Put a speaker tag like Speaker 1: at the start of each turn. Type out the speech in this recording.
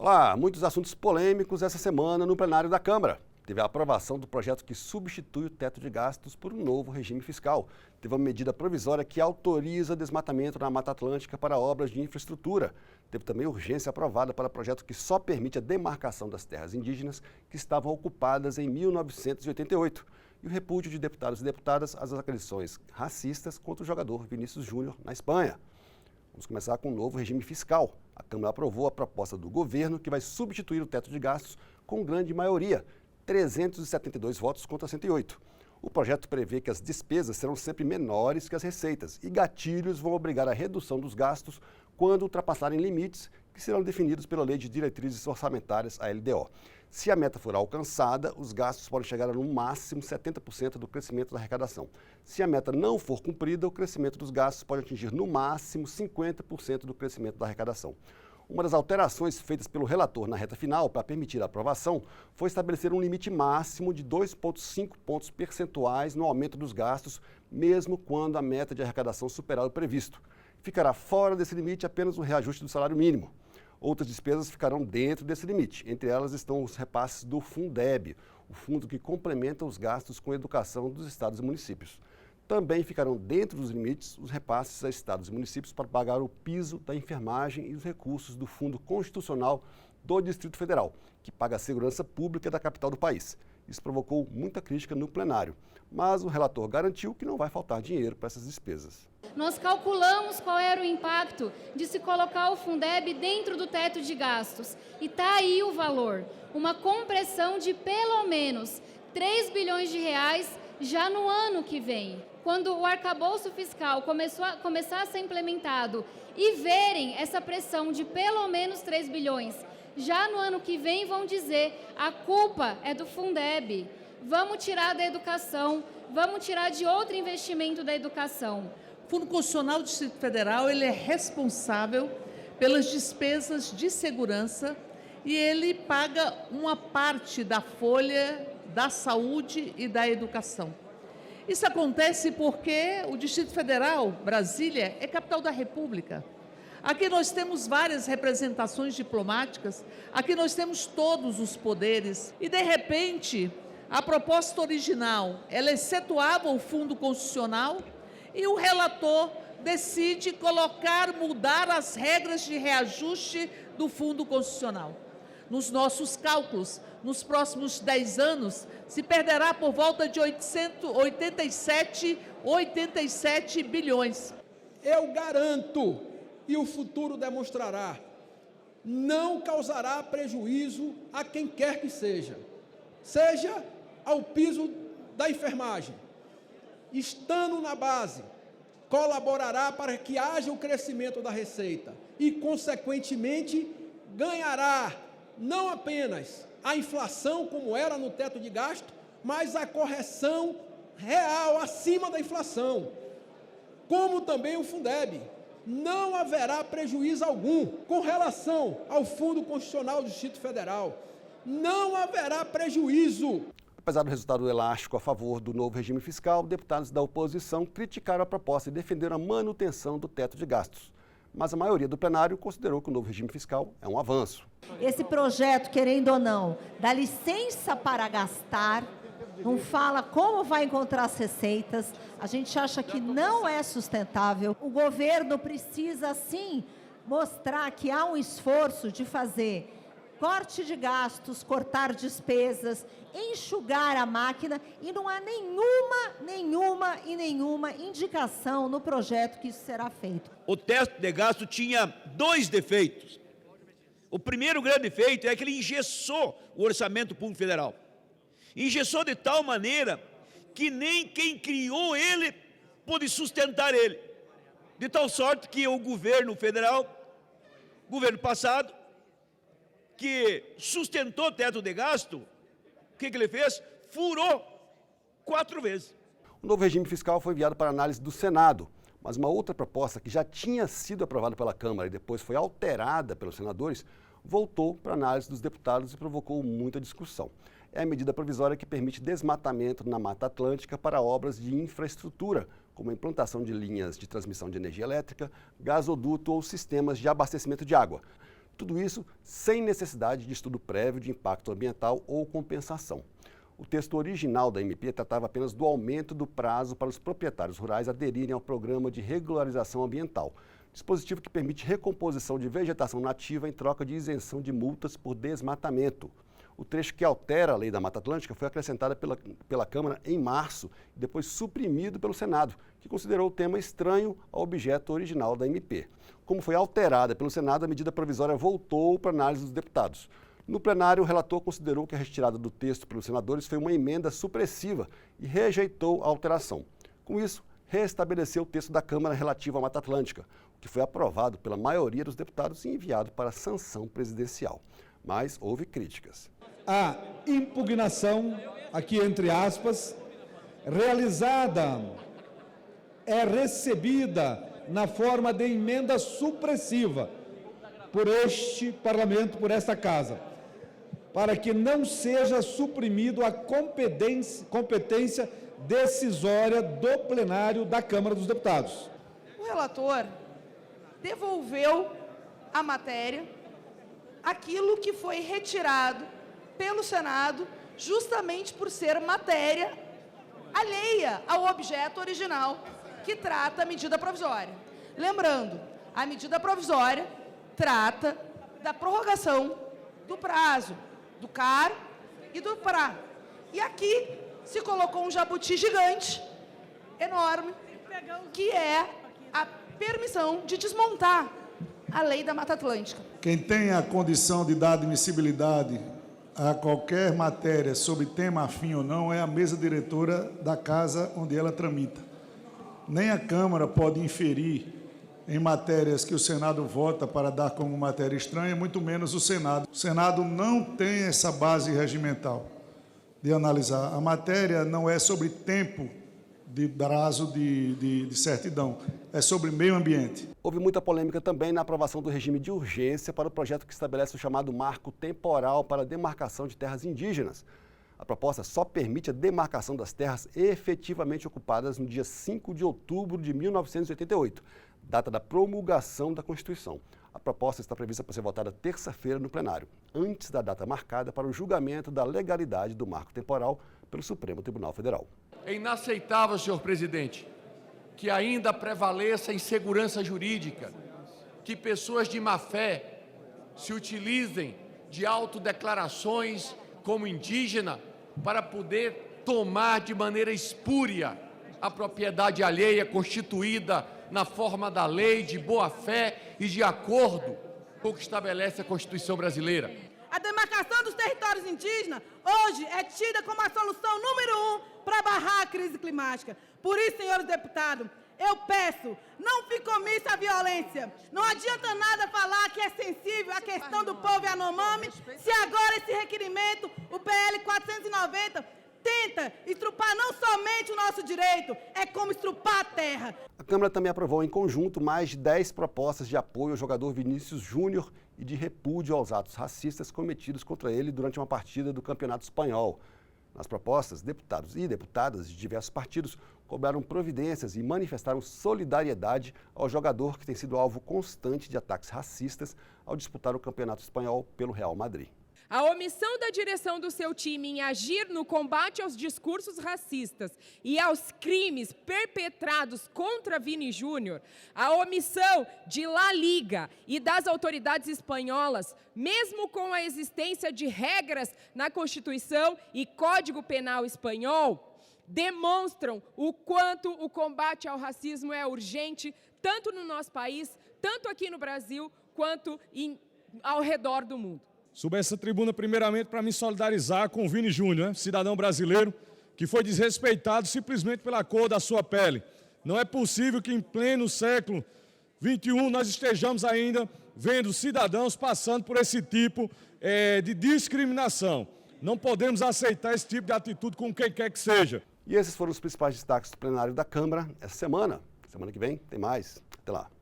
Speaker 1: Olá, muitos assuntos polêmicos essa semana no plenário da Câmara. Teve a aprovação do projeto que substitui o teto de gastos por um novo regime fiscal. Teve uma medida provisória que autoriza desmatamento na Mata Atlântica para obras de infraestrutura. Teve também urgência aprovada para projeto que só permite a demarcação das terras indígenas que estavam ocupadas em 1988. E o repúdio de deputados e deputadas às agressões racistas contra o jogador Vinícius Júnior na Espanha. Vamos começar com um novo regime fiscal. A Câmara aprovou a proposta do governo que vai substituir o teto de gastos com grande maioria, 372 votos contra 108. O projeto prevê que as despesas serão sempre menores que as receitas e gatilhos vão obrigar a redução dos gastos quando ultrapassarem limites que serão definidos pela Lei de Diretrizes Orçamentárias, a LDO. Se a meta for alcançada, os gastos podem chegar a no máximo 70% do crescimento da arrecadação. Se a meta não for cumprida, o crescimento dos gastos pode atingir no máximo 50% do crescimento da arrecadação. Uma das alterações feitas pelo relator na reta final para permitir a aprovação foi estabelecer um limite máximo de 2,5 pontos percentuais no aumento dos gastos, mesmo quando a meta de arrecadação superar o previsto. Ficará fora desse limite apenas o reajuste do salário mínimo. Outras despesas ficarão dentro desse limite. Entre elas estão os repasses do Fundeb, o fundo que complementa os gastos com a educação dos estados e municípios. Também ficarão dentro dos limites os repasses a estados e municípios para pagar o piso da enfermagem e os recursos do Fundo Constitucional do Distrito Federal, que paga a segurança pública da capital do país. Isso provocou muita crítica no plenário, mas o relator garantiu que não vai faltar dinheiro para essas despesas.
Speaker 2: Nós calculamos qual era o impacto de se colocar o Fundeb dentro do teto de gastos. E está aí o valor, uma compressão de pelo menos 3 bilhões de reais já no ano que vem. Quando o arcabouço fiscal começar a ser implementado e verem essa pressão de pelo menos 3 bilhões, já no ano que vem vão dizer a culpa é do Fundeb, vamos tirar da educação, vamos tirar de outro investimento da educação.
Speaker 3: O Fundo Constitucional do Distrito Federal ele é responsável pelas despesas de segurança e ele paga uma parte da folha da saúde e da educação. Isso acontece porque o Distrito Federal, Brasília, é capital da República. Aqui nós temos várias representações diplomáticas, aqui nós temos todos os poderes e, de repente, a proposta original, ela excetuava o Fundo Constitucional e o relator decide mudar as regras de reajuste do Fundo Constitucional. Nos nossos cálculos, nos próximos 10 anos, se perderá por volta de 87 bilhões.
Speaker 4: Eu garanto, e o futuro demonstrará, não causará prejuízo a quem quer que seja ao piso da enfermagem. Estando na base, colaborará para que haja o crescimento da receita e, consequentemente, ganhará não apenas a inflação, como era no teto de gasto, mas a correção real acima da inflação, como também o Fundeb. Não haverá prejuízo algum com relação ao Fundo Constitucional do Distrito Federal. Não haverá prejuízo.
Speaker 1: Apesar do resultado elástico a favor do novo regime fiscal, deputados da oposição criticaram a proposta e defenderam a manutenção do teto de gastos. Mas a maioria do plenário considerou que o novo regime fiscal é um avanço.
Speaker 5: Esse projeto, querendo ou não, dá licença para gastar, não fala como vai encontrar as receitas, a gente acha que não é sustentável. O governo precisa, sim, mostrar que há um esforço de fazer corte de gastos, cortar despesas, enxugar a máquina, e não há nenhuma indicação no projeto que isso será feito.
Speaker 6: O teto de gasto tinha 2 defeitos. O primeiro grande defeito é que ele engessou o orçamento público federal. Engessou de tal maneira que nem quem criou ele pôde sustentar ele. De tal sorte que o governo federal, governo passado, que sustentou o teto de gasto, o que ele fez? Furou 4 vezes.
Speaker 1: O novo regime fiscal foi enviado para análise do Senado, mas uma outra proposta que já tinha sido aprovada pela Câmara e depois foi alterada pelos senadores, voltou para análise dos deputados e provocou muita discussão. É a medida provisória que permite desmatamento na Mata Atlântica para obras de infraestrutura, como a implantação de linhas de transmissão de energia elétrica, gasoduto ou sistemas de abastecimento de água. Tudo isso sem necessidade de estudo prévio de impacto ambiental ou compensação. O texto original da MP tratava apenas do aumento do prazo para os proprietários rurais aderirem ao programa de regularização ambiental, dispositivo que permite recomposição de vegetação nativa em troca de isenção de multas por desmatamento. O trecho que altera a Lei da Mata Atlântica foi acrescentado pela Câmara em março e depois suprimido pelo Senado, que considerou o tema estranho ao objeto original da MP. Como foi alterada pelo Senado, a medida provisória voltou para análise dos deputados. No plenário, o relator considerou que a retirada do texto pelos senadores foi uma emenda supressiva e rejeitou a alteração. Com isso, restabeleceu o texto da Câmara relativo à Mata Atlântica, que foi aprovado pela maioria dos deputados e enviado para sanção presidencial. Mas houve críticas.
Speaker 4: A impugnação, aqui entre aspas, realizada é recebida na forma de emenda supressiva por este Parlamento, por esta Casa, para que não seja suprimido a competência decisória do plenário da Câmara dos Deputados.
Speaker 7: O relator devolveu à matéria aquilo que foi retirado pelo Senado, justamente por ser matéria alheia ao objeto original que trata a medida provisória. Lembrando, a medida provisória trata da prorrogação do prazo, do CAR e do PRA. E aqui se colocou um jabuti gigante, enorme, que é a permissão de desmontar a Lei da Mata Atlântica.
Speaker 8: Quem tem a condição de dar admissibilidade a qualquer matéria sobre tema afim ou não é a mesa diretora da casa onde ela tramita. Nem a Câmara pode inferir em matérias que o Senado vota para dar como matéria estranha, muito menos o Senado. O Senado não tem essa base regimental de analisar. A matéria não é sobre tempo de prazo de certidão, é sobre meio ambiente.
Speaker 1: Houve muita polêmica também na aprovação do regime de urgência para o projeto que estabelece o chamado marco temporal para a demarcação de terras indígenas. A proposta só permite a demarcação das terras efetivamente ocupadas no dia 5 de outubro de 1988, data da promulgação da Constituição. A proposta está prevista para ser votada terça-feira no plenário, antes da data marcada para o julgamento da legalidade do marco temporal pelo Supremo Tribunal Federal.
Speaker 9: É inaceitável, senhor presidente, que ainda prevaleça a insegurança jurídica, que pessoas de má-fé se utilizem de autodeclarações como indígena para poder tomar de maneira espúria a propriedade alheia constituída na forma da lei, de boa-fé e de acordo com o que estabelece a Constituição brasileira.
Speaker 10: A demarcação dos territórios indígenas hoje é tida como a solução número 1 para barrar a crise climática. Por isso, senhores deputados, eu peço, não fique omissa à violência. Não adianta nada falar que é sensível à questão do povo Yanomami, se agora esse requerimento, o PL 490, tenta estrupar não somente o nosso direito, é como estrupar a terra.
Speaker 1: A Câmara também aprovou em conjunto mais de 10 propostas de apoio ao jogador Vinícius Júnior e de repúdio aos atos racistas cometidos contra ele durante uma partida do Campeonato Espanhol. Nas propostas, deputados e deputadas de diversos partidos cobraram providências e manifestaram solidariedade ao jogador que tem sido alvo constante de ataques racistas ao disputar o Campeonato Espanhol pelo Real Madrid.
Speaker 11: A omissão da direção do seu time em agir no combate aos discursos racistas e aos crimes perpetrados contra Vini Júnior, a omissão de La Liga e das autoridades espanholas, mesmo com a existência de regras na Constituição e Código Penal espanhol, demonstram o quanto o combate ao racismo é urgente, tanto no nosso país, tanto aqui no Brasil, quanto ao redor do mundo.
Speaker 12: Subo essa tribuna primeiramente para me solidarizar com o Vini Júnior, cidadão brasileiro, que foi desrespeitado simplesmente pela cor da sua pele. Não é possível que em pleno século XXI nós estejamos ainda vendo cidadãos passando por esse tipo de discriminação. Não podemos aceitar esse tipo de atitude com quem quer que seja.
Speaker 1: E esses foram os principais destaques do plenário da Câmara essa semana. Semana que vem tem mais. Até lá.